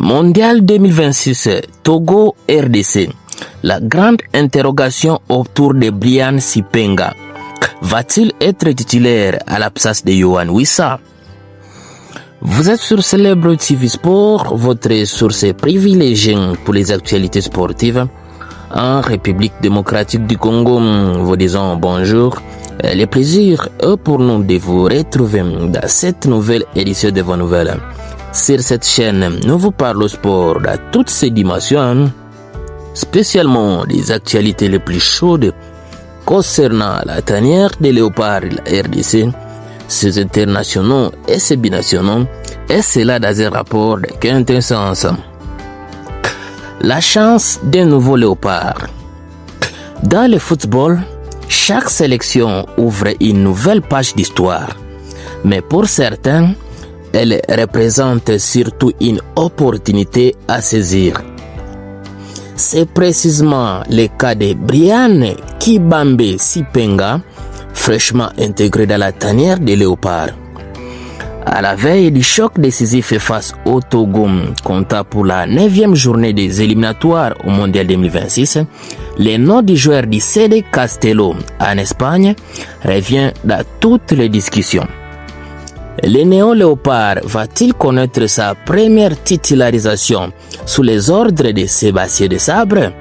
Mondial 2026, Togo RDC. La grande interrogation autour de Brian Sipenga. Va-t-il être titulaire à l'absence de Yohan Wissa? Vous êtes sur Célèbre TV Sport, votre source privilégiée pour les actualités sportives. En République démocratique du Congo, vous disons bonjour. Le plaisir est pour nous de vous retrouver dans cette nouvelle édition de vos nouvelles. Sur cette chaîne, nous vous parlons sport dans toutes ses dimensions, spécialement des actualités les plus chaudes concernant la tanière des léopards de la RDC, ses internationaux et ses binationaux, et cela dans un rapport de quintessence. La chance d'un nouveau léopard. Dans le football, chaque sélection ouvre une nouvelle page d'histoire, mais pour certains, elle représente surtout une opportunité à saisir. C'est précisément le cas de Brian Kibambe Sipenga, fraîchement intégré dans la tanière des léopards. À la veille du choc décisif face au Togo, comptant pour la 9e journée des éliminatoires au Mondial 2026, le nom du joueur du CD Castello en Espagne revient dans toutes les discussions. Le néo-léopard va-t-il connaître sa première titularisation sous les ordres de Sébastien Desabre?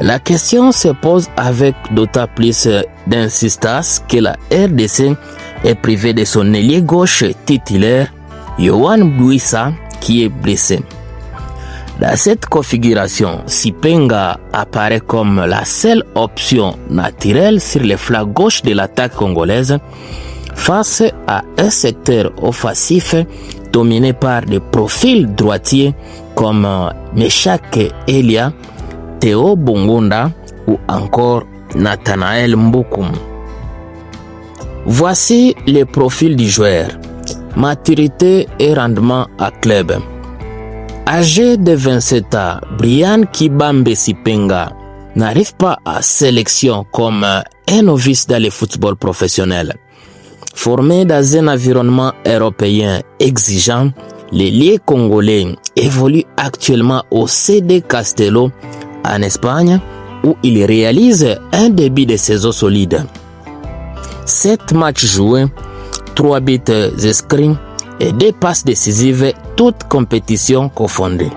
La question se pose avec d'autant plus d'insistance que la RDC est privée de son ailier gauche titulaire, Yohan Wissa, qui est blessé. Dans cette configuration, Sipenga apparaît comme la seule option naturelle sur le flanc gauche de l'attaque congolaise face à un secteur offensif dominé par des profils droitiers comme Meshak Elia, Théo Bongonda ou encore Nathanaël Mbokoum. Voici les profils du joueur. Maturité et rendement à club. Âgé de 27 ans, Brian Kibambe Sipenga n'arrive pas à sélection comme un novice dans le football professionnel. Formé dans un environnement européen exigeant, l'ailier congolais évolue actuellement au CD Castello en Espagne où il réalise un début de saison solide. 7 matchs joués, 3 buts inscrits et 2 passes décisives, toutes compétitions confondues.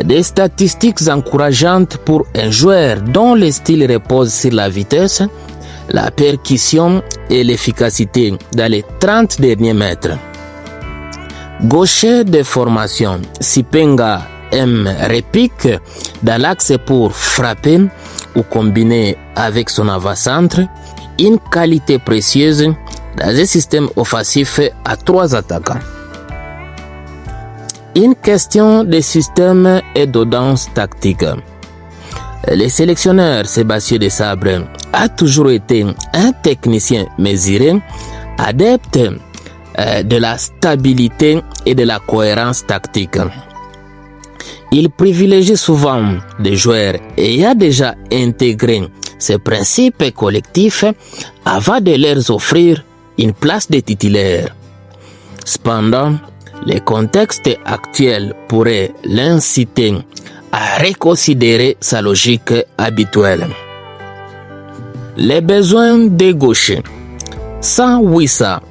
Des statistiques encourageantes pour un joueur dont le style repose sur la vitesse, la percussion et l'efficacité dans les 30 derniers mètres. Gaucher de formation, Sipenga aime répique dans l'axe pour frapper ou combiner avec son avant-centre, une qualité précieuse dans un système offensif à 3 attaquants. Une question de système et d'audace tactique. Le sélectionneur Sébastien Desabre a toujours été un technicien mesuré, adepte de la stabilité et de la cohérence tactique. Il privilégie souvent des joueurs ayant déjà intégré ces principes collectifs avant de leur offrir une place de titulaire. Cependant, le contexte actuel pourrait l'inciter à reconsidérer sa logique habituelle. Les besoins des gauchers. Sans Wissa,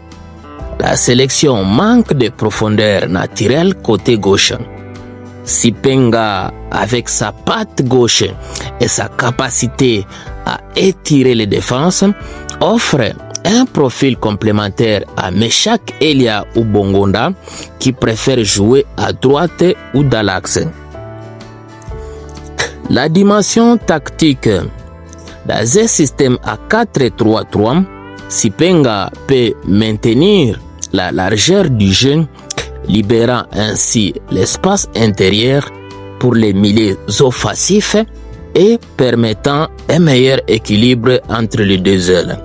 la sélection manque de profondeur naturelle côté gauche. Sipenga, avec sa patte gauche et sa capacité à étirer les défenses, offre un profil complémentaire à Meshak Elia ou Bongonda qui préfère jouer à droite ou dans l'axe. La dimension tactique. Dans un système à 4-3-3, Sipenga peut maintenir la largeur du jeu, libérant ainsi l'espace intérieur pour les milieux offensifs et permettant un meilleur équilibre entre les deux ailes.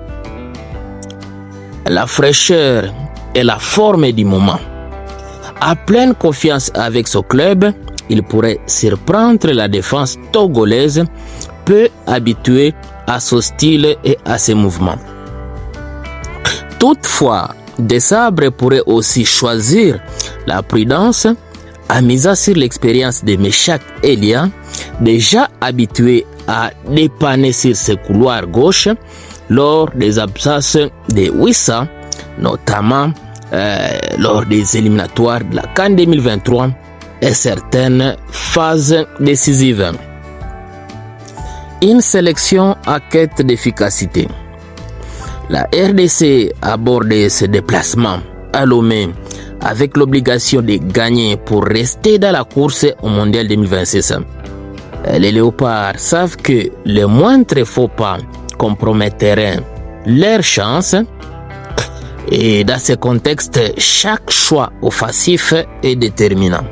La fraîcheur et la forme du moment. À pleine confiance avec son club, il pourrait surprendre la défense togolaise, peu habituée à son style et à ses mouvements. Toutefois, Desabre pourrait aussi choisir la prudence a misé sur l'expérience de Meshak Elia, déjà habitué à dépanner sur ses couloirs gauche lors des absences de Wissa, notamment lors des éliminatoires de la CAN 2023 et certaines phases décisives. Une sélection à quête d'efficacité. La RDC a abordé ce déplacement à Lomé avec l'obligation de gagner pour rester dans la course au Mondial 2026. Les Léopards savent que les moindres faux pas compromettraient leurs chances et dans ce contexte, chaque choix offensif est déterminant.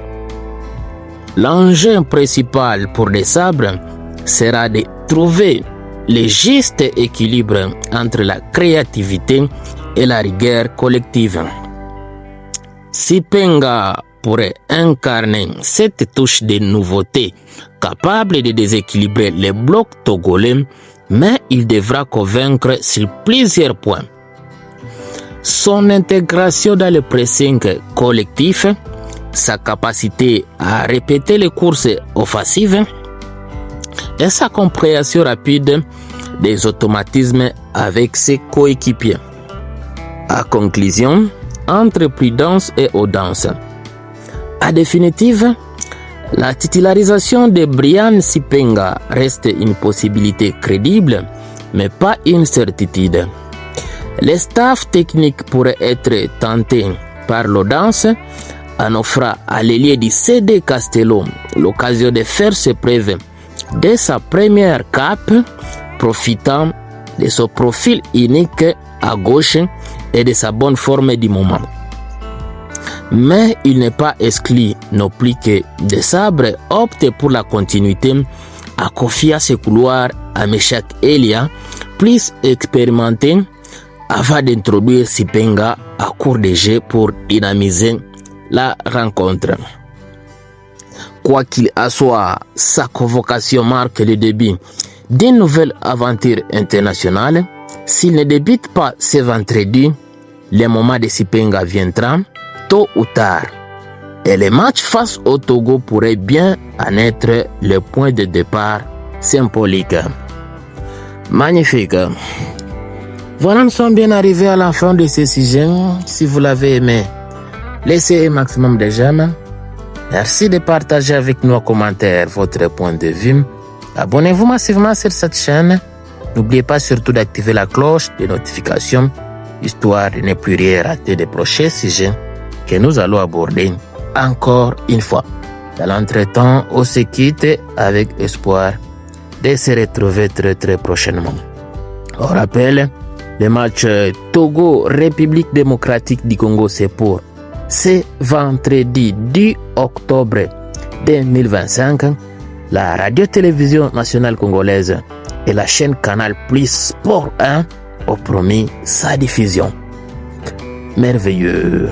L'enjeu principal pour les Sabres sera de trouver le juste équilibre entre la créativité et la rigueur collective. Sipenga pourrait incarner cette touche de nouveauté capable de déséquilibrer les blocs togolais, mais il devra convaincre sur plusieurs points. Son intégration dans le pressing collectif, sa capacité à répéter les courses offensives et sa compréhension rapide des automatismes avec ses coéquipiers. À conclusion, entre prudence et audace. En définitive, la titularisation de Brian Sipenga reste une possibilité crédible, mais pas une certitude. Le staff technique pourrait être tenté par l'audace en offrant à l'ailier du CD Castello l'occasion de faire ses preuves dès sa première cape, profitant de son profil unique à gauche et de sa bonne forme du moment. Mais il n'est pas exclu non plus que des Sabres optent pour la continuité à confier ses couloirs à Meshak Elia, plus expérimenté, avant d'introduire Sipenga à court de jeu pour dynamiser la rencontre. Quoi qu'il en soit, sa convocation marque le début d'une nouvelle aventure internationale. S'il ne débute pas ce vendredi, le moment de Sipenga viendra tôt ou tard. Et le match face au Togo pourrait bien en être le point de départ symbolique. Magnifique. Voilà, nous sommes bien arrivés à la fin de ce sujet. Si vous l'avez aimé, laissez un maximum de j'aime. Merci de partager avec nous en commentaire votre point de vue. Abonnez-vous massivement sur cette chaîne. N'oubliez pas surtout d'activer la cloche de notification, histoire de ne plus rien rater des prochains sujets que nous allons aborder encore une fois. Dans l'entretemps, on se quitte avec espoir de se retrouver très prochainement. On rappelle, le match Togo-République démocratique du Congo, c'est pour ce vendredi 10 octobre 2025. La radio-télévision nationale congolaise et la chaîne Canal Plus Sport 1 ont promis sa diffusion. Merveilleux.